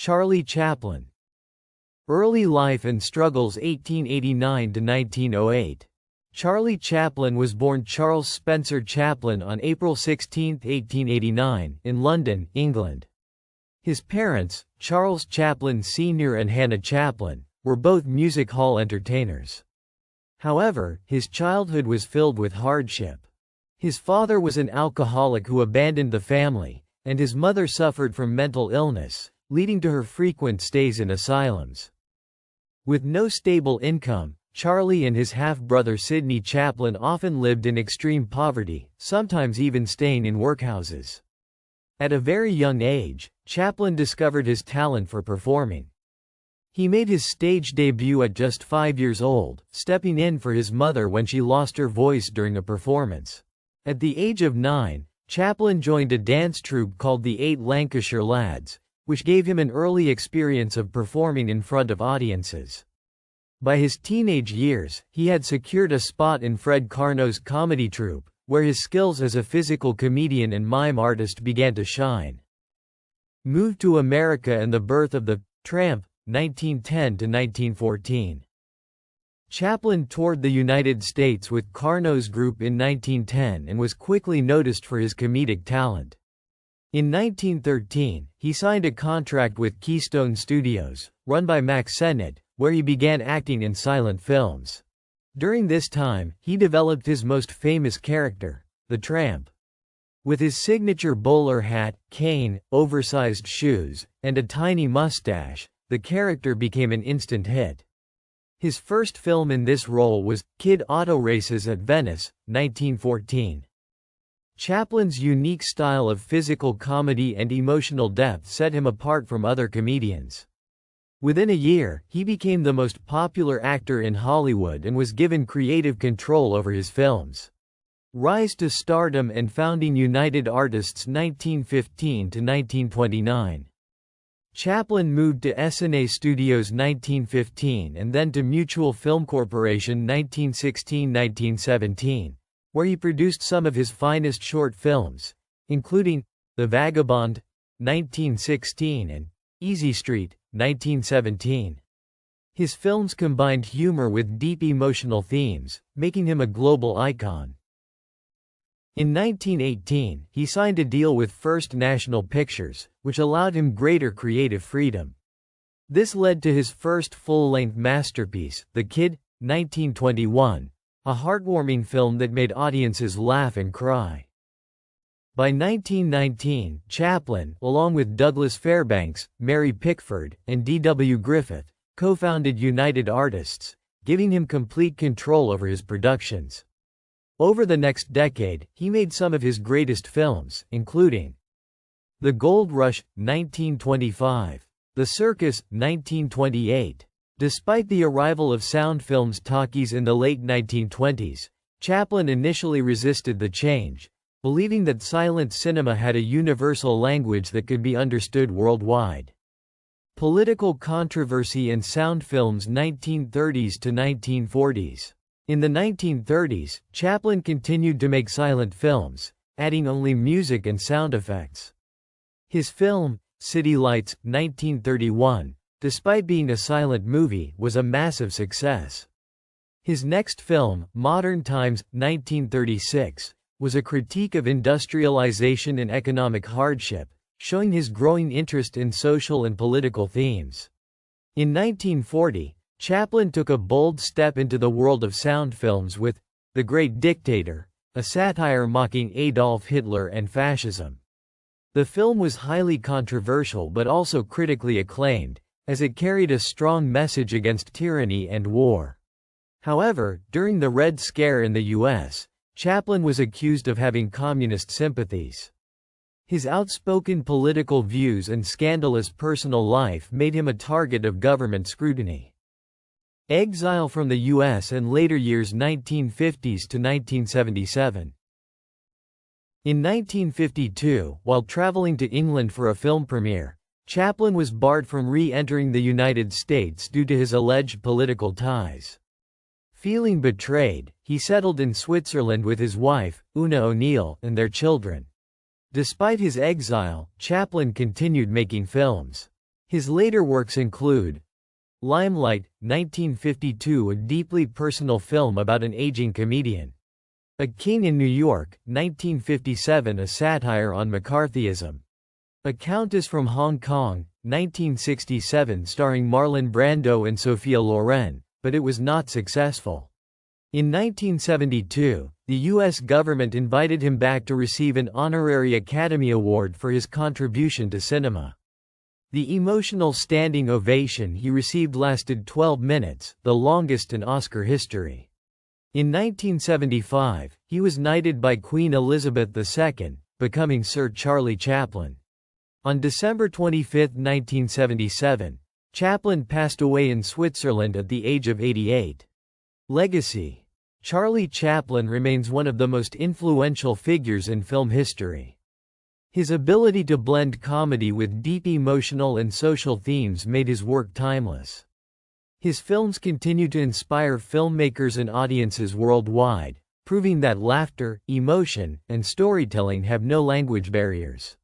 Charlie Chaplin. Early life and struggles 1889 to 1908. Charlie Chaplin was born Charles Spencer Chaplin on April 16, 1889, in London, England. His parents, Charles Chaplin Sr. and Hannah Chaplin, were both music hall entertainers. However, his childhood was filled with hardship. His father was an alcoholic who abandoned the family, and his mother suffered from mental illness, leading to her frequent stays in asylums. With no stable income, Charlie and his half-brother Sidney Chaplin often lived in extreme poverty, sometimes even staying in workhouses. At a very young age, Chaplin discovered his talent for performing. He made his stage debut at just 5 years old, stepping in for his mother when she lost her voice during a performance. At the age of 9, Chaplin joined a dance troupe called the 8 Lancashire Lads, which gave him an early experience of performing in front of audiences. By his teenage years, he had secured a spot in Fred Karno's comedy troupe, where his skills as a physical comedian and mime artist began to shine. Moved to America and the birth of the Tramp, 1910 to 1914. Chaplin toured the United States with Karno's group in 1910 and was quickly noticed for his comedic talent. In 1913, he signed a contract with Keystone Studios, run by Max Sennett, where he began acting in silent films. During this time, he developed his most famous character, the Tramp. With his signature bowler hat, cane, oversized shoes, and a tiny mustache, the character became an instant hit. His first film in this role was Kid Auto Races at Venice, 1914. Chaplin's unique style of physical comedy and emotional depth set him apart from other comedians. Within a year, he became the most popular actor in Hollywood and was given creative control over his films. Rise to stardom and founding United Artists 1915 to 1929. Chaplin moved to SNA Studios 1915 and then to Mutual Film Corporation 1916-1917, where he produced some of his finest short films, including The Vagabond, 1916 and Easy Street, 1917. His films combined humor with deep emotional themes, making him a global icon. In 1918, he signed a deal with First National Pictures, which allowed him greater creative freedom. This led to his first full-length masterpiece, The Kid, 1921, a heartwarming film that made audiences laugh and cry. By 1919, Chaplin, along with Douglas Fairbanks, Mary Pickford, and D.W. Griffith, co-founded United Artists, giving him complete control over his productions. Over the next decade, he made some of his greatest films, including The Gold Rush, 1925, The Circus, 1928. Despite the arrival of sound films talkies in the late 1920s, Chaplin initially resisted the change, believing that silent cinema had a universal language that could be understood worldwide. Political controversy in sound films 1930s to 1940s. In the 1930s, Chaplin continued to make silent films, adding only music and sound effects. His film, City Lights, 1931, despite being a silent movie, was a massive success. His next film, Modern Times, 1936, was a critique of industrialization and economic hardship, showing his growing interest in social and political themes. In 1940, Chaplin took a bold step into the world of sound films with The Great Dictator, a satire mocking Adolf Hitler and fascism. The film was highly controversial but also critically acclaimed, as it carried a strong message against tyranny and war. However, during the Red Scare in the U.S., Chaplin was accused of having communist sympathies. His outspoken political views and scandalous personal life made him a target of government scrutiny. Exile from the U.S. and later years 1950s to 1977. In 1952, while traveling to England for a film premiere, Chaplin was barred from re-entering the United States due to his alleged political ties. Feeling betrayed, he settled in Switzerland with his wife, Una O'Neill, and their children. Despite his exile, Chaplin continued making films. His later works include Limelight, 1952, a deeply personal film about an aging comedian. A King in New York, 1957, a satire on McCarthyism. A Countess from Hong Kong, 1967, starring Marlon Brando and Sophia Loren, but it was not successful. In 1972, the U.S. government invited him back to receive an honorary Academy Award for his contribution to cinema. The emotional standing ovation he received lasted 12 minutes, the longest in Oscar history. In 1975, he was knighted by Queen Elizabeth II, becoming Sir Charlie Chaplin. On December 25, 1977, Chaplin passed away in Switzerland at the age of 88. Legacy: Charlie Chaplin remains one of the most influential figures in film history. His ability to blend comedy with deep emotional and social themes made his work timeless. His films continue to inspire filmmakers and audiences worldwide, proving that laughter, emotion, and storytelling have no language barriers.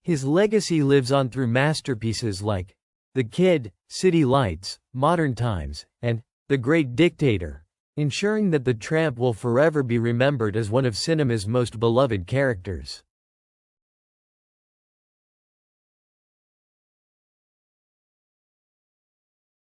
His legacy lives on through masterpieces like The Kid, City Lights, Modern Times, and The Great Dictator, ensuring that the Tramp will forever be remembered as one of cinema's most beloved characters.